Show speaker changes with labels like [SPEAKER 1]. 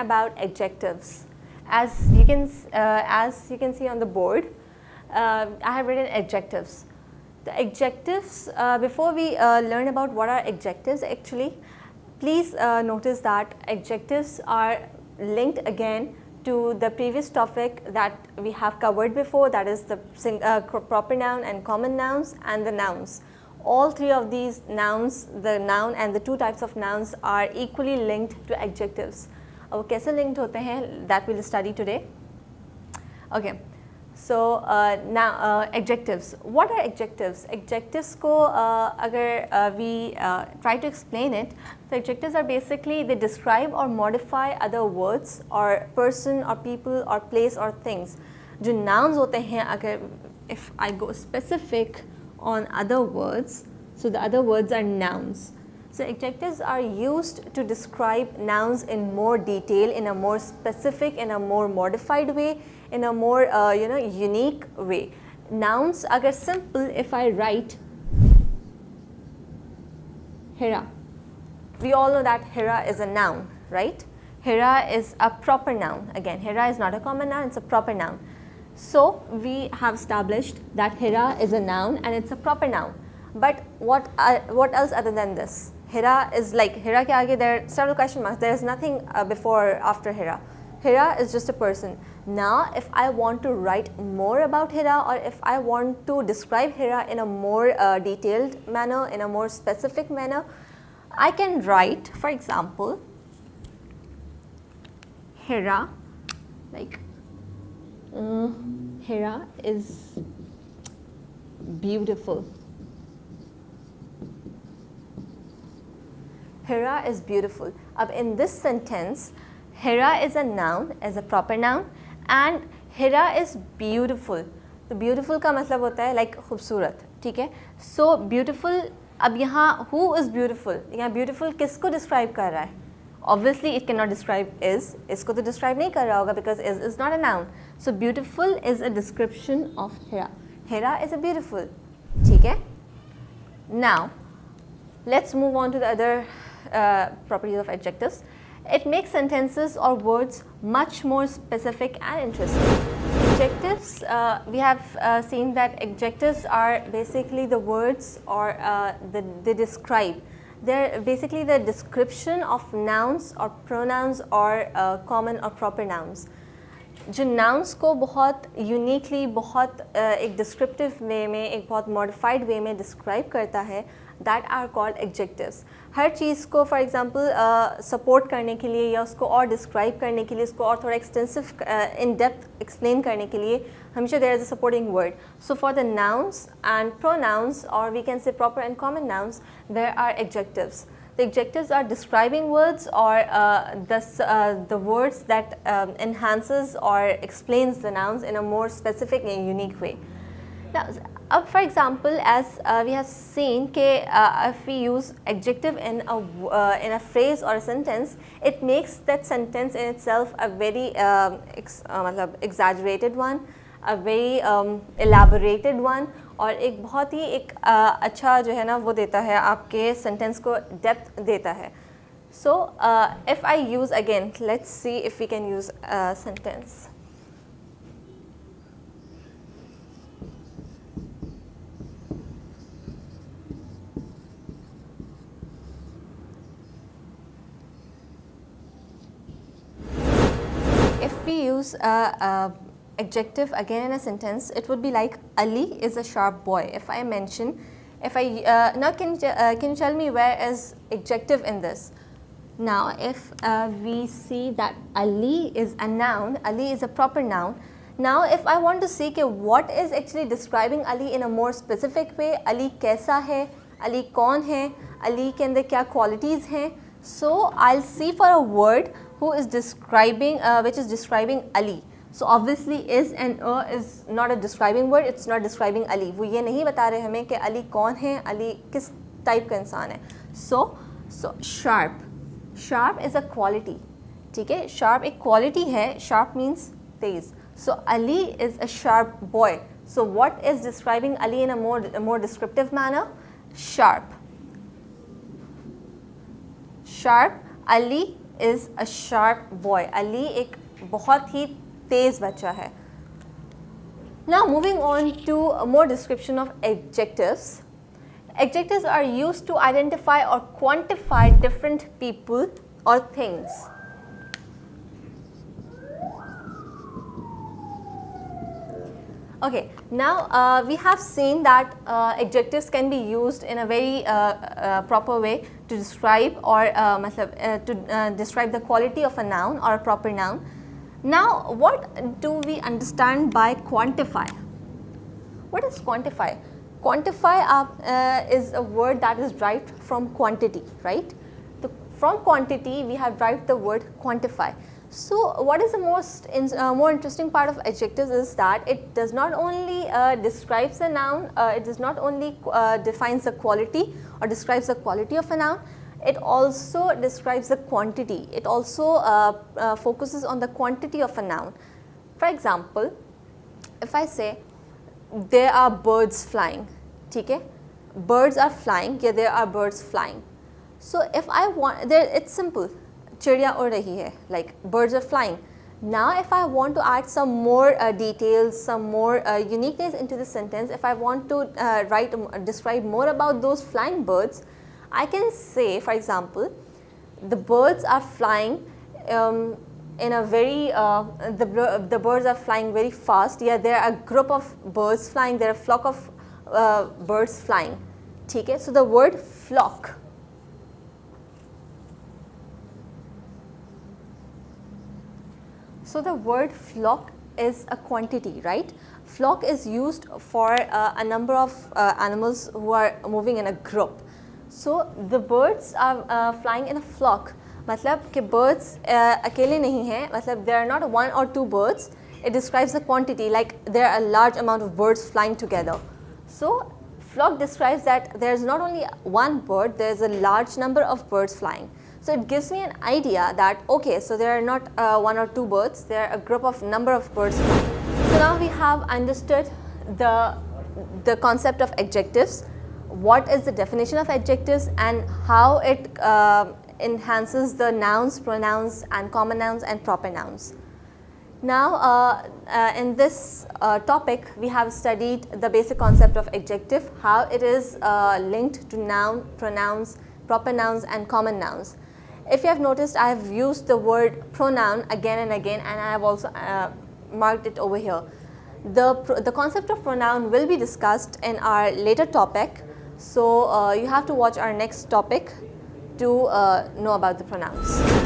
[SPEAKER 1] about adjectives. As you can see on the board, I have written adjectives. The adjectives, before we learn about what are adjectives actually, please notice that adjectives are linked again to the previous topic that we have covered before, that is the proper noun and common nouns and the nouns. All three of these nouns, the noun and the two types of nouns, are equally linked to adjectives. अब कैसे linked होते हैं, that we'll study today. Okay. So now adjectives. What are adjectives? Adjectives को अगर we try to explain it, so adjectives are basically they describe or modify other words or person or people or place or things. जो nouns होते हैं, अगर if I go specific on other words, so the other words are nouns. So adjectives are used to describe nouns in more detail, in a more specific, in a more modified way, in a more unique way. Nouns, agar simple, if I write Hira, we all know that Hira is a noun, right? Hira is a proper noun. Again, Hira is not a common noun, it's a proper noun. So we have established that Hira is a noun and it's a proper noun. But what else other than this? Hira is like, Hira ke aage there are several question marks. There is nothing before or after Hira. Hira is just a person. Now, if I want to write more about Hira, or if I want to describe Hira in a more detailed manner, in a more specific manner, I can write, for example, Hira, like, Hira is beautiful. Hira is beautiful. In this sentence, Hira is a noun, is a proper noun, and Hira is beautiful. तो beautiful का मतलब होता है like खूबसूरत, ठीक है? So beautiful, अब यहाँ who is beautiful? यहाँ beautiful किसको describe कर रहा है? Obviously it cannot describe is, इसको तो describe नहीं कर रहा होगा because is not a noun. So beautiful is a description of Hira. Hira is a beautiful, ठीक है? Now, let's move on to the other properties of adjectives. It makes sentences or words much more specific and interesting. Adjectives, we have seen that adjectives are basically the words or they describe. They're basically the description of nouns or pronouns or common or proper nouns. जो nouns को बहुत uniquely, बहुत एक descriptive way में, एक बहुत modified way में describe करता है, that are called adjectives. हर चीज़ को for example support करने के लिए या उसको और describe करने के लिए, उसको और थोड़ा extensive in depth explain करने के लिए हमेशा there is a supporting word. So for the nouns and pronouns, or we can say proper and common nouns, there are adjectives. The adjectives are describing words or the words that enhances or explains the nouns in a more specific and unique way. Now, for example, as we have seen, if we use adjective in a phrase or a sentence, it makes that sentence in itself a very exaggerated one, a very elaborated one, और एक बहुत ही एक अच्छा जो है ना वो देता है आपके सेंटेंस को डेप्थ देता है. So if I use again, let's see if we can use a sentence. If we use adjective again in a sentence, it would be like Ali is a sharp boy. If I mention, now can you tell me where is adjective in this? Now if we see that Ali is a noun, Ali is a proper noun. Now if I want to see what is actually describing Ali in a more specific way, Ali कैसा है, Ali कौन है, Ali के अंदर क्या qualities हैं, so I'll see for a word who is describing, which is describing Ali. So obviously is and is not a describing word, it's not describing Ali. वो ये नहीं बता रहे हमें कि Ali कौन है, Ali किस type का इंसान है. So sharp. Sharp is a quality. ठीक है, sharp एक quality है, sharp means Tej. So Ali is a sharp boy. So what is describing Ali in a more descriptive manner? Sharp. Sharp. Ali is a sharp boy. Ali एक बहुत ही तेज़ बच्चा है. Now moving on to more description of adjectives. Adjectives are used to identify or quantify different people or things. Okay, now we have seen that adjectives can be used in a very proper way to describe or describe the quality of a noun or a proper noun. Now, what do we understand by quantify? What is quantify? Quantify is a word that is derived from quantity, right? From quantity, we have derived the word quantify. So, what is the more interesting part of adjectives is that it does not only describes a noun, it does not only defines the quality or describes the quality of a noun, it also describes the quantity. It also focuses on the quantity of a noun. For example, if I say there are birds flying, okay? Birds are flying, yeah, there are birds flying. So if I want, it's simple. Chiriya ud rahi hai, like birds are flying. Now if I want to add some more details, some more uniqueness into the sentence, if I want to describe more about those flying birds, I can say, for example, the birds are flying in a very, the birds are flying very fast. Yeah, there are a group of birds flying, there are a flock of birds flying. Okay? So the word flock. So the word flock is a quantity, right? Flock is used for a number of animals who are moving in a group. So the birds are flying in a flock. मतलब कि birds अकेले नहीं हैं, मतलब there are not one or two birds. It describes the quantity, like there are a large amount of birds flying together. So flock describes that there is not only one bird, there is a large number of birds flying. So it gives me an idea that okay, so there are not one or two birds, there are a group of number of birds. So now we have understood the concept of adjectives, what is the definition of adjectives and how it enhances the nouns, pronouns and common nouns and proper nouns. Now in this topic we have studied the basic concept of adjective, how it is linked to noun, pronouns, proper nouns and common nouns. If you have noticed, I have used the word pronoun again and again, and I have also marked it over here. The concept of pronoun will be discussed in our later topic, so you have to watch our next topic to know about the pronouns.